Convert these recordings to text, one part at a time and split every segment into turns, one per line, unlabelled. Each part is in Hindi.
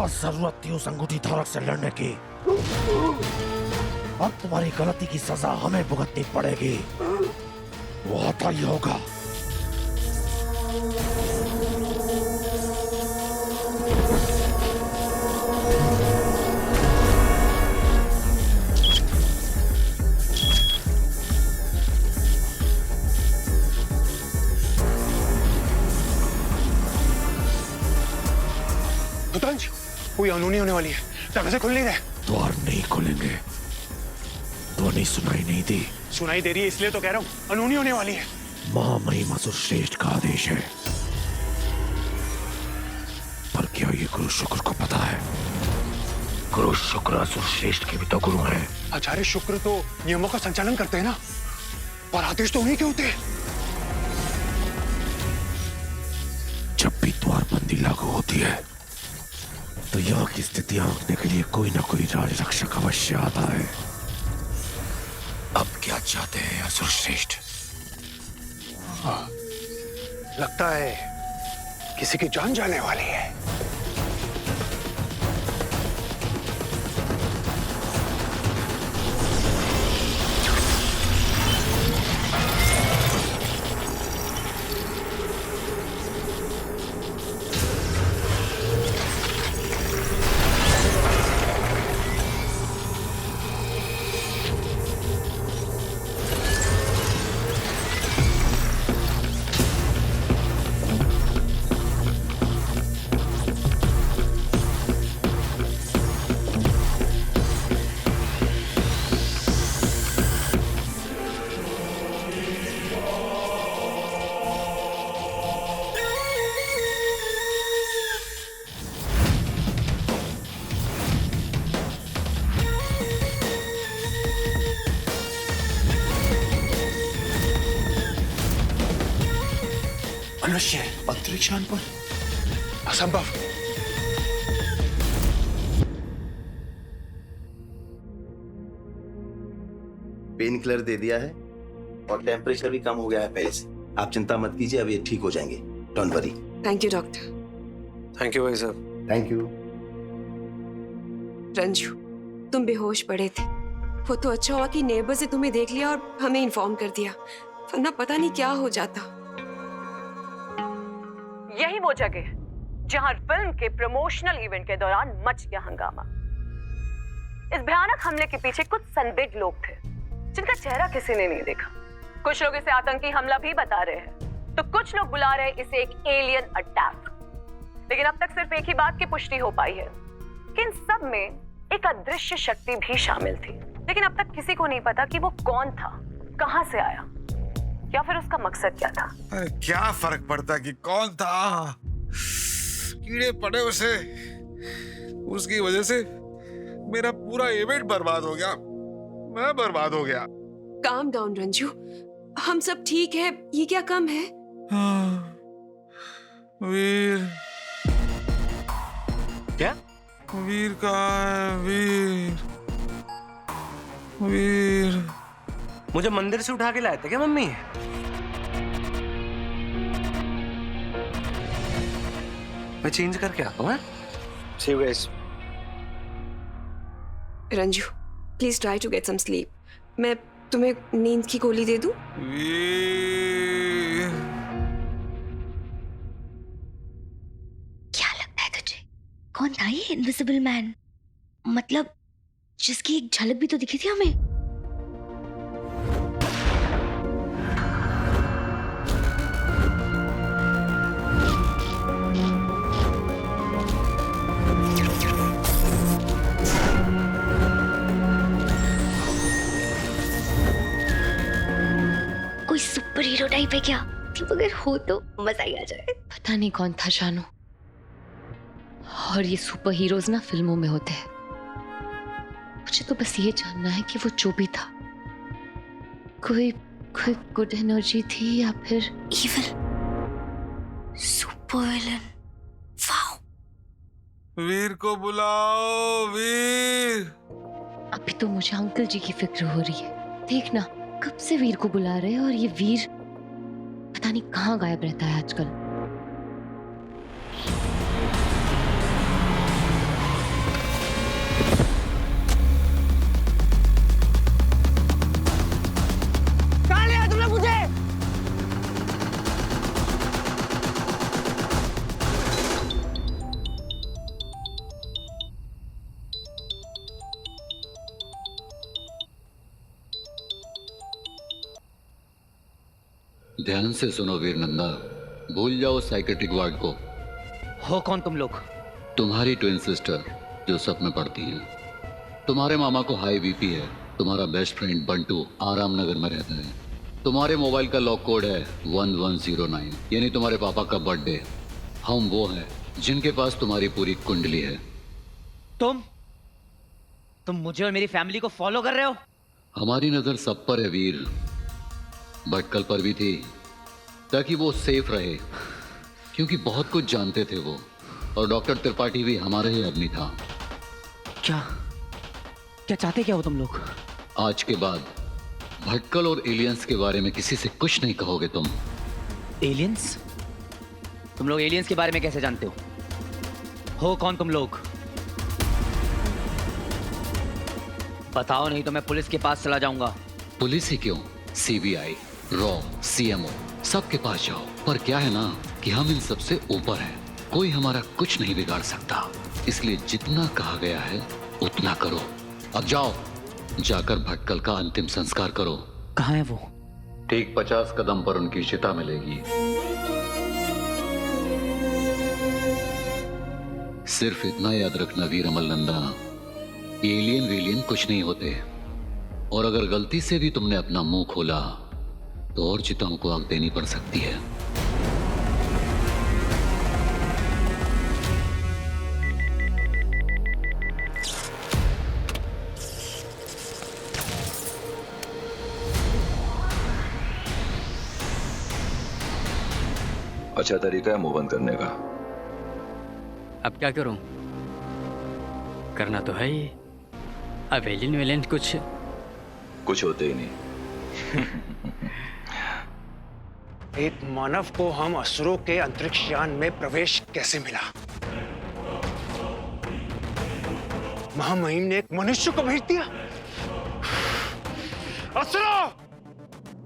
बस जरूरत थी उस अंगूठी धारक से लड़ने की। अब तुम्हारी गलती की सजा हमें भुगतनी पड़ेगी, वो आता ही होगा।
रुद्रांश, कोई अनहोनी होने वाली है, दरवाजे खुल नहीं रहे।
द्वार नहीं खुलेंगे, ध्वनि सुनाई नहीं दी।
सुनाई दे रही है इसलिए तो कह रहा हूँ, अनहोनी होने वाली है।
महामहिमासुर श्रेष्ठ का आदेश है, पर क्या ये गुरु शुक्र को पता है? गुरु शुक्र असुर श्रेष्ठ के भी तो गुरु हैं।
आचार्य शुक्र तो नियमों का संचालन करते हैं ना, पर आदेश तो उन्हीं के होते हैं।
जब भी द्वारबंदी लागू होती है तो यहाँ की स्थिति आंकने के लिए कोई ना कोई राज रक्षक अवश्य आता है। अब क्या चाहते हैं असुर श्रेष्ठ?
लगता है किसी की जान जाने वाली है। मनुष्य
अंतरिक्षान पर
असंभव।
पेन किलर दे दिया है और टेम्परेचर भी कम हो गया है पहले से। आप चिंता मत कीजिए, अब ये ठीक हो जाएंगे। Don't worry.
Thank you doctor.
Thank you भाई साहब।
Thank you.
रंजू, तुम बेहोश पड़े थे। वो तो अच्छा हुआ कि नेबर से तुम्हें देख लिया और हमें इन्फॉर्म कर दिया, वरना पता नहीं क्या हो जाता।
यही वो जगह है जहां फिल्म के प्रमोशनल इवेंट के दौरान मच गया हंगामा। इस भयानक हमले के पीछे कुछ संदिग्ध लोग थे जिनका चेहरा किसी ने नहीं देखा। कुछ लोग इसे आतंकी हमला भी बता रहे हैं, तो कुछ लोग बुला रहे हैं इसे एक एलियन अटैक। लेकिन अब तक सिर्फ एक ही बात की पुष्टि हो पाई है कि इन सब में एक अदृश्य शक्ति भी शामिल थी। लेकिन अब तक किसी को नहीं पता कि वो कौन था, कहां से आया, या फिर उसका मकसद क्या था।
अरे क्या फर्क पड़ता कि कौन था? कीड़े पड़े उसे, उसकी वजह से मेरा पूरा इवेंट बर्बाद हो गया। मैं बर्बाद हो गया।
काम डाउन रंजू, हम सब ठीक है। ये क्या कम है?
वीर
क्या?
वीर कहाँ है? वीर वीर
मुझे मंदिर से उठा के लाए थे क्या मम्मी? मैं चेंज करके आता हूँ। See you guys.
Ranju, please try to get some sleep. मैं तुम्हें नींद की गोली दे दूं?
वीर
क्या लगता है तुझे, कौन था ये इनविजिबल मैन? मतलब जिसकी एक झलक भी तो दिखी थी हमें। कोई सुपर हीरो टाइप है क्या? अगर हो तो मजा ही आ जाए।
पता नहीं कौन था जानू, और ये सुपर हीरोज ना फिल्मों में होते हैं। मुझे तो बस ये जानना है कि वो जो भी था, कोई गुड एनर्जी थी या फिर
इविल सुपर विलन। वाओ।
वीर को बुलाओ। वीर
अभी तो मुझे अंकल जी की फिक्र हो रही है। देखना कब से वीर को बुला रहे हैं, और ये वीर पता नहीं कहाँ गायब रहता है आजकल।
ध्यान से सुनो वीर नंदा, भूल जाओ साइकेट्रिक वार्ड को।
हो कौन तुम लोग?
तुम्हारी ट्विन सिस्टर जो सब में पढ़ती है। तुम्हारे मामा को हाई बीपी है। तुम्हारा बेस्ट फ्रेंड बंटू आराम नगर में रहता है। तुम्हारे मोबाइल का लॉक कोड है 1109, यानी तुम्हारे पापा का बर्थडे। हम वो हैं जिनके पास तुम्हारी पूरी कुंडली है।
तुम मुझे और मेरी फैमिली को फॉलो कर रहे हो?
हमारी नजर सब पर है वीर, भटकल पर भी थी, ताकि वो सेफ रहे, क्योंकि बहुत कुछ जानते थे वो। और डॉक्टर त्रिपाठी भी हमारा ही आदमी था।
क्या चाहते क्या हो तुम लोग?
आज के बाद भटकल और एलियंस के बारे में किसी से कुछ नहीं कहोगे तुम।
एलियंस? तुम लोग एलियंस के बारे में कैसे जानते हो कौन तुम लोग? बताओ, नहीं तो मैं पुलिस के पास चला जाऊंगा।
पुलिस ही क्यों, सीबीआई, रॉ, सीएमओ, सबके पास जाओ। पर क्या है ना कि हम इन सबसे ऊपर हैं, कोई हमारा कुछ नहीं बिगाड़ सकता। इसलिए जितना कहा गया है उतना करो। अब जाओ, जाकर भटकल का अंतिम संस्कार करो।
कहाँ है वो?
ठीक 50 कदम पर उनकी चिता मिलेगी। सिर्फ इतना याद रखना वीर अमल नंदा, एलियन वेलियन कुछ नहीं होते। और अगर गलती से भी तुमने अपना मुंह खोला तो और चिताओं को आग देनी पड़ सकती है।
अच्छा तरीका है मुंह बंद करने का।
अब क्या करूं? करना तो है ही। अब एलियन वेलियन कुछ
होते ही नहीं।
एक मानव को हम असुरों के अंतरिक्ष यान में प्रवेश कैसे मिला? महामहिम ने एक मनुष्य को भेज दिया। असुरों,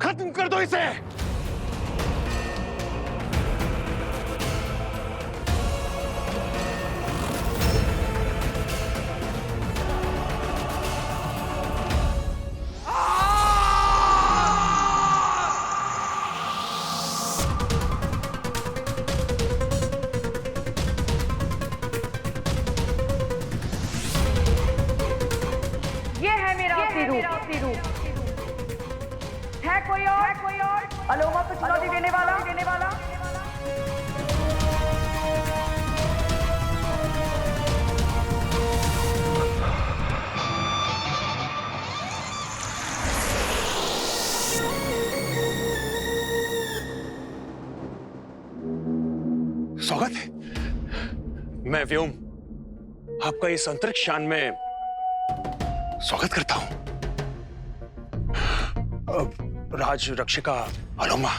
खत्म कर दो इसे।
है कोई और अलोमा को चुनौती देने वाला?
स्वागत है। मैं व्योम आपका इस अंतरिक्ष यान में स्वागत करता हूं। राज रक्षिका अलोमा,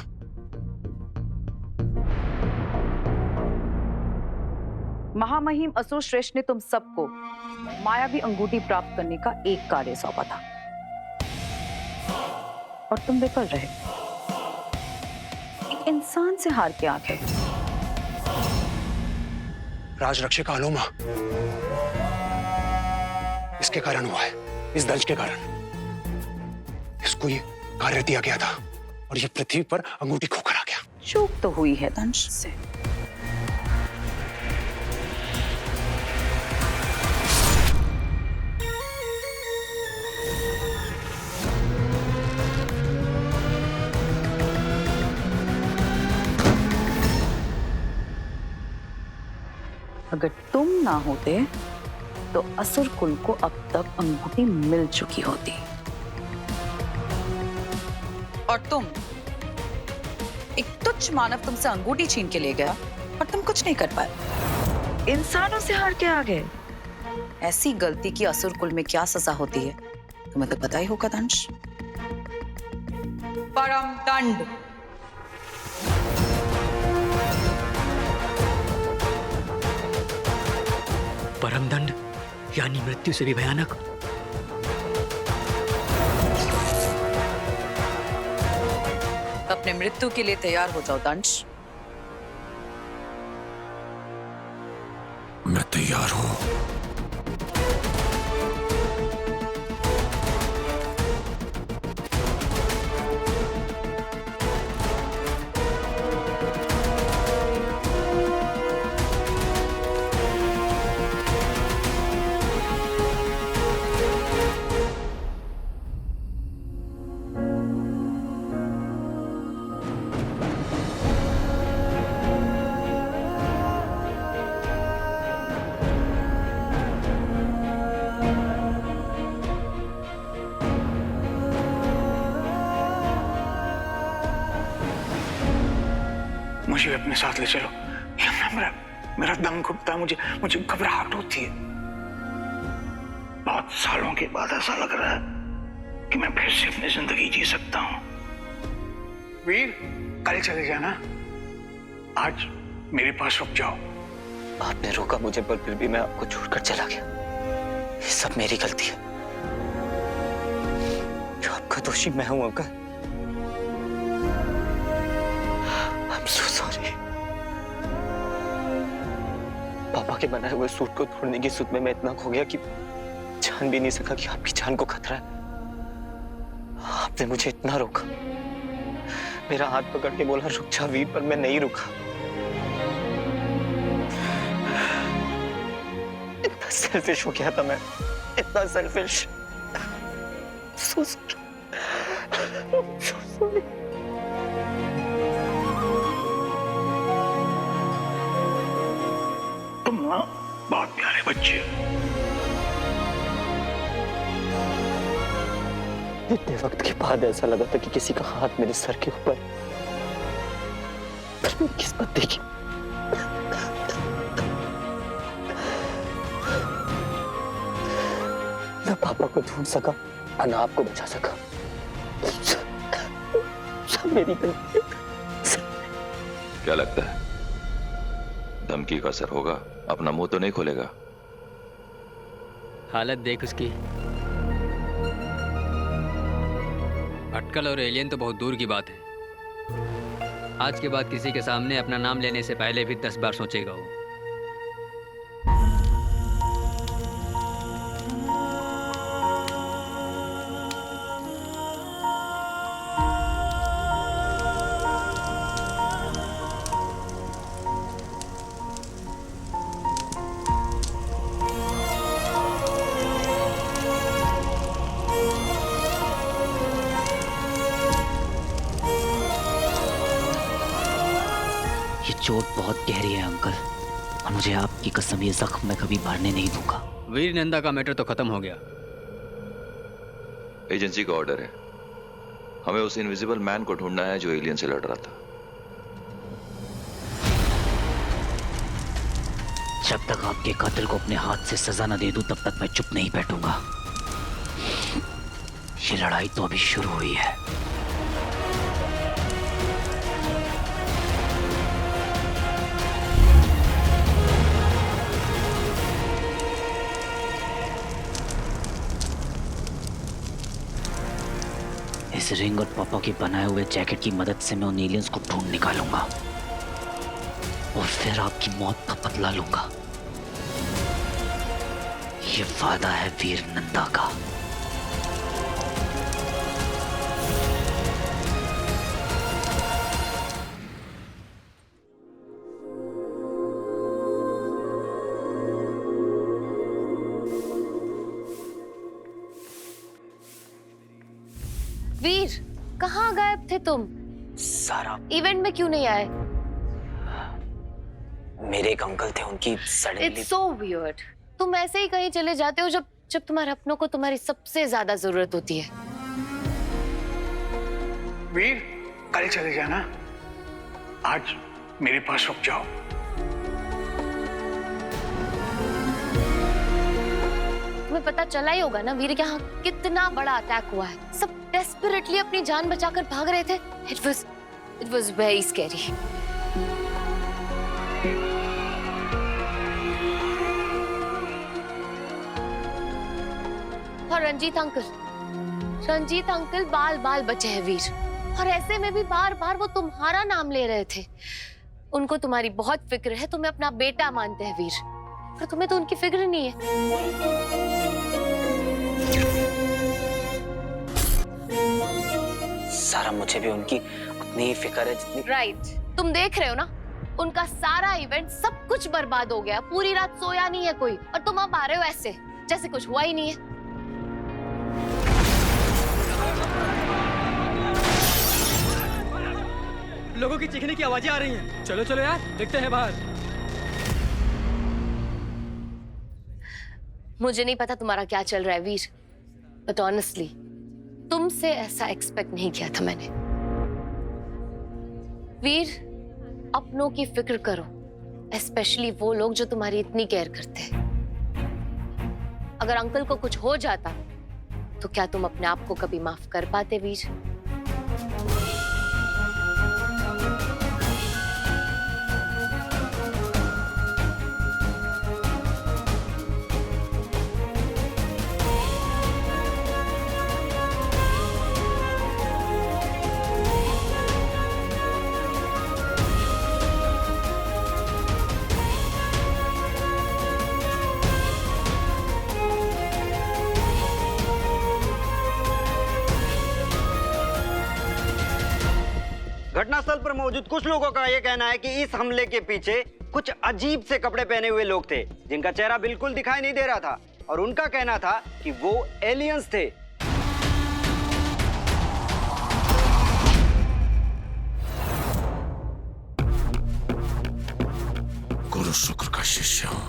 महामहिम असुर श्रेष्ठ ने तुम सबको मायावी अंगूठी प्राप्त करने का एक कार्य सौंपा था और तुम विफल रहे। एक इंसान से हार के आ गए।
राज रक्षिका अलोमा, इसके कारण हुआ है, इस दंश के कारण। इसको ये कार्य दिया गया था और ये पृथ्वी पर अंगूठी खोकर आ गया।
चूक तो हुई है दंश से। अगर तुम ना होते तो असुर कुल को अब तक अंगूठी मिल चुकी होती।
और तुम, एक तुच्छ मानव तुमसे अंगूठी छीन के ले गया और तुम कुछ नहीं कर पाए। इंसानों से हार के आ गए। ऐसी गलती की असुर कुल में क्या सजा होती है तुम्हें तो पता ही होगा दंश। परम दंड।
परम दंड यानी मृत्यु से भी भयानक।
अपने मृत्यु के लिए तैयार हो जाओ दंश।
मैं तैयार हूं।
मुझे भी अपने साथ ले चलो। मेरा मेरा दम घुटता है, मुझे घबराहट होती है। बहुत सालों के बाद ऐसा लग रहा है कि मैं फिर से अपनी जिंदगी जी सकता हूं। वीर, कल चले जाना, आज मेरे पास रुक जाओ।
आपने रोका मुझे, पर फिर भी मैं आपको छोड़कर चला गया। ये सब मेरी गलती है। आपका दोषी मैं हूं अंकल। I'm so sorry। पापा के बनाए हुए सूट को तोड़ने की सुध में मैं इतना खो गया कि जान भी नहीं सका कि आपकी जान को खतरा है। आपने मुझे इतना रोका, मेरा हाथ पकड़ के बोला रुक जा वीर, पर मैं नहीं रुका। इतना सेल्फिश हो गया था मैं, इतना selfish. So sorry। So sorry।
तुम ना बहुत प्यारे बच्चे हो।
इतने वक्त के बाद ऐसा लगा था कि किसी का हाथ मेरे सर के ऊपर, पर मेरी किस्मत देखी। न पापा को ढूंढ सका, न आपको बचा सका। सब मेरी गलती।
क्या लगता है धमकी का असर होगा? अपना मुंह तो नहीं खोलेगा?
हालत देख उसकी। अटकल और एलियन तो बहुत दूर की बात है। आज के बाद किसी के सामने अपना नाम लेने से पहले भी 10 बार सोचेगा वो।
चोट बहुत गहरी है अंकल, और मुझे आपकी कसम ये जख्म मैं कभी भरने नहीं दूंगा।
वीर नंदा का मैटर तो खत्म हो गया।
एजेंसी का ऑर्डर है, हमें उस इनविजिबल मैन को ढूंढना है जो एलियन से लड़ रहा था।
जब तक आपके कातिल को अपने हाथ से सजा न दे दूं तब तक मैं चुप नहीं बैठूंगा। ये लड़ाई तो अभी शुरू हुई है। इस रिंग और पापा के बनाए हुए जैकेट की मदद से मैं उन एलियंस को ढूंढ निकालूंगा और फिर आपकी मौत का बदला लूंगा। ये वादा है वीर नंदा का।
वीर, कहाँ गायब थे तुम?
सारा
इवेंट में क्यों नहीं आए?
मेरे एक अंकल थे, उनकी सडनली।
It's so weird। तुम ऐसे ही कहीं चले जाते हो जब तुम्हारे अपनों को तुम्हारी सबसे ज्यादा जरूरत होती है।
वीर, कल चले जाना, आज मेरे पास रुक जाओ।
तुम्हें पता चला ही होगा ना वीर, यहाँ कितना बड़ा अटैक हुआ है। सब डेस्परेटली अपनी जान बचाकर भाग रहे थे। It was very scary। और रंजीत अंकल बाल बाल बचे हैं वीर, और ऐसे में भी बार बार वो तुम्हारा नाम ले रहे थे। उनको तुम्हारी बहुत फिक्र है, तुम्हें अपना बेटा मानते हैं वीर, पर तुम्हें तो उनकी फिक्र नहीं है।
सारा, मुझे भी उनकी उतनी ही फिक्र है जितनी।
राइट, तुम देख रहे हो ना, उनका सारा इवेंट सब कुछ बर्बाद हो गया। पूरी रात सोया नहीं है कोई, और तुम अब आ रहे हो ऐसे जैसे कुछ हुआ ही नहीं है।
लोगों की चीखने की आवाजें आ रही हैं। चलो चलो यार, देखते हैं बाहर।
मुझे नहीं पता तुम्हारा क्या चल रहा है वीर, बट ऑनेस्टली तुमसे ऐसा एक्सपेक्ट नहीं किया था मैंने। वीर, अपनों की फिक्र करो, स्पेशली वो लोग जो तुम्हारी इतनी केयर करते हैं। अगर अंकल को कुछ हो जाता तो क्या तुम अपने आप को कभी माफ कर पाते वीर?
घटनास्थल पर मौजूद कुछ लोगों का यह कहना है कि इस हमले के पीछे कुछ अजीब से कपड़े पहने हुए लोग थे जिनका चेहरा बिल्कुल दिखाई नहीं दे रहा था और उनका कहना था कि वो एलियंस थे।
गुरु शुक्र का शिष्य हूं।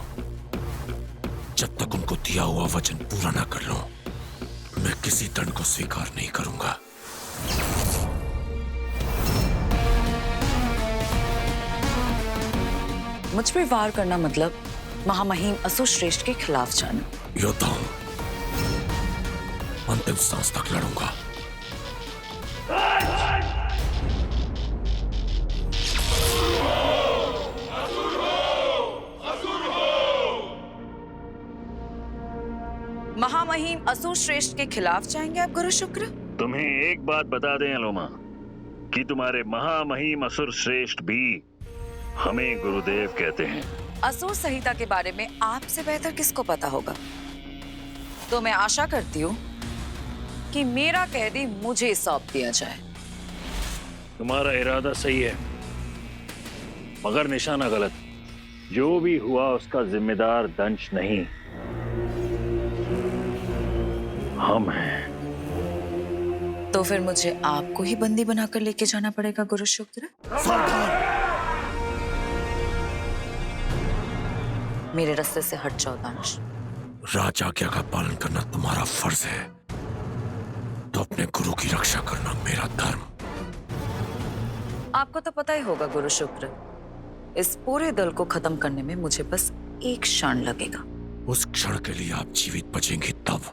जब तक उनको दिया हुआ वचन पूरा ना कर लो, मैं किसी दंड को स्वीकार नहीं करूंगा।
मुझ पे वार करना मतलब महामहिम असुर श्रेष्ठ के खिलाफ जाना।
योद्धा हूं, अंतिम सांस तक लड़ूंगा।
महामहिम असुर श्रेष्ठ के खिलाफ जाएंगे आप गुरु शुक्र?
तुम्हें एक बात बता दें अलोमा कि तुम्हारे महामहिम असुर श्रेष्ठ भी हमें गुरुदेव कहते हैं।
असुर संहिता के बारे में आपसे बेहतर किसको पता होगा? तो मैं आशा करती हूँ कि मेरा कैदी मुझे सौंप दिया जाए।
तुम्हारा इरादा सही है मगर निशाना गलत। जो भी हुआ उसका जिम्मेदार दंश नहीं, हम हैं।
तो फिर मुझे आपको ही बंदी बनाकर लेके जाना पड़ेगा गुरु शुक्र। मेरे रास्ते से हट जाओ दानिश।
राज आज्ञा का पालन करना तुम्हारा फर्ज है, तो अपने गुरु की रक्षा करना मेरा धर्म।
आपको तो पता ही होगा गुरु शुक्र, इस पूरे दल को खत्म करने में मुझे बस एक क्षण लगेगा।
उस क्षण के लिए आप जीवित बचेंगी तब।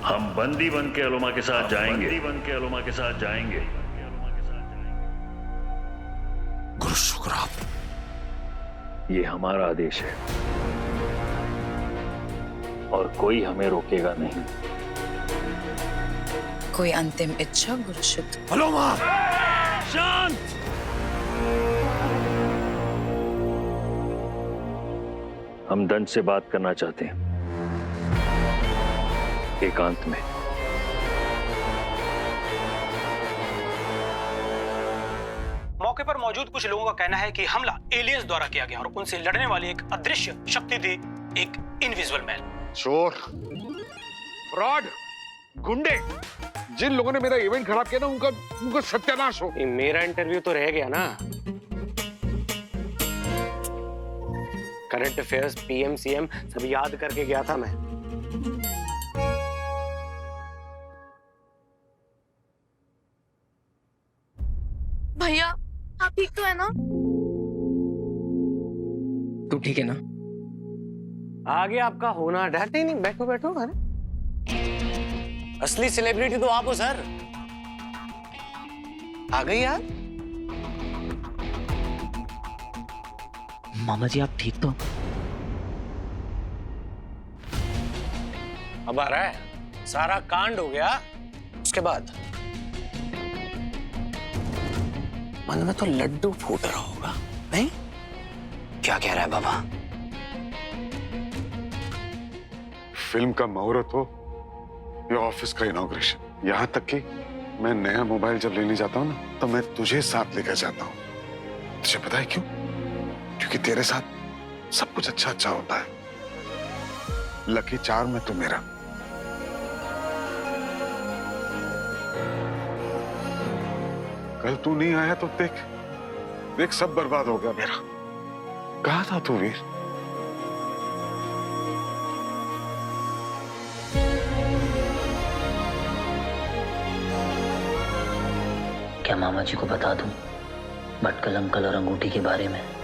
हम बंदी बन के अलोमा के साथ जाएंगे। बंदी बन के अलोमा के साथ जाएंगे।
गुरु शुक्र, आप
ये हमारा आदेश है और कोई हमें रोकेगा नहीं।
कोई अंतिम इच्छा गुरु शुक्र?
अलोमा!
शांत! हम दंड से बात करना चाहते हैं एकांत में।
मौके पर मौजूद कुछ लोगों का कहना है कि हमला एलियंस द्वारा किया गया और उनसे लड़ने वाली एक अदृश्य शक्ति थी, एक इनविजिबल मैन।
चोर, फ्रॉड, गुंडे, जिन लोगों ने मेरा इवेंट खराब किया ना, उनका सत्यानाश हो।
मेरा इंटरव्यू तो रह गया ना। करंट अफेयर्स, पीएम, सीएम सब याद करके गया था मैं।
भैया आप ठीक तो है ना?
तू ठीक है ना?
आगे आपका होना डरते नहीं। बैठो बैठो। अरे असली सेलिब्रिटी तो आप हो सर। आ गई यार।
मामा जी आप ठीक तो?
अब आ रहा है, सारा कांड हो गया उसके बाद मन में तो लड्डू फूट रहा होगा, नहीं? क्या कह रहा है बाबा?
फिल्म का मुहूर्त हो या ऑफिस का इनॉग्रेशन, यहाँ तक कि मैं नया मोबाइल जब लेने जाता हूँ ना, तो मैं तुझे साथ लेकर जाता हूँ। तुझे पता है क्यों? क्योंकि तेरे साथ सब कुछ अच्छा अच्छा होता है। लकी चार्म में तू मेरा। कल तू नहीं आया तो देख सब बर्बाद हो गया मेरा। कहाँ था तू वीर?
क्या मामा जी को बता दूं भटकल अंकल और अंगूठी के बारे में?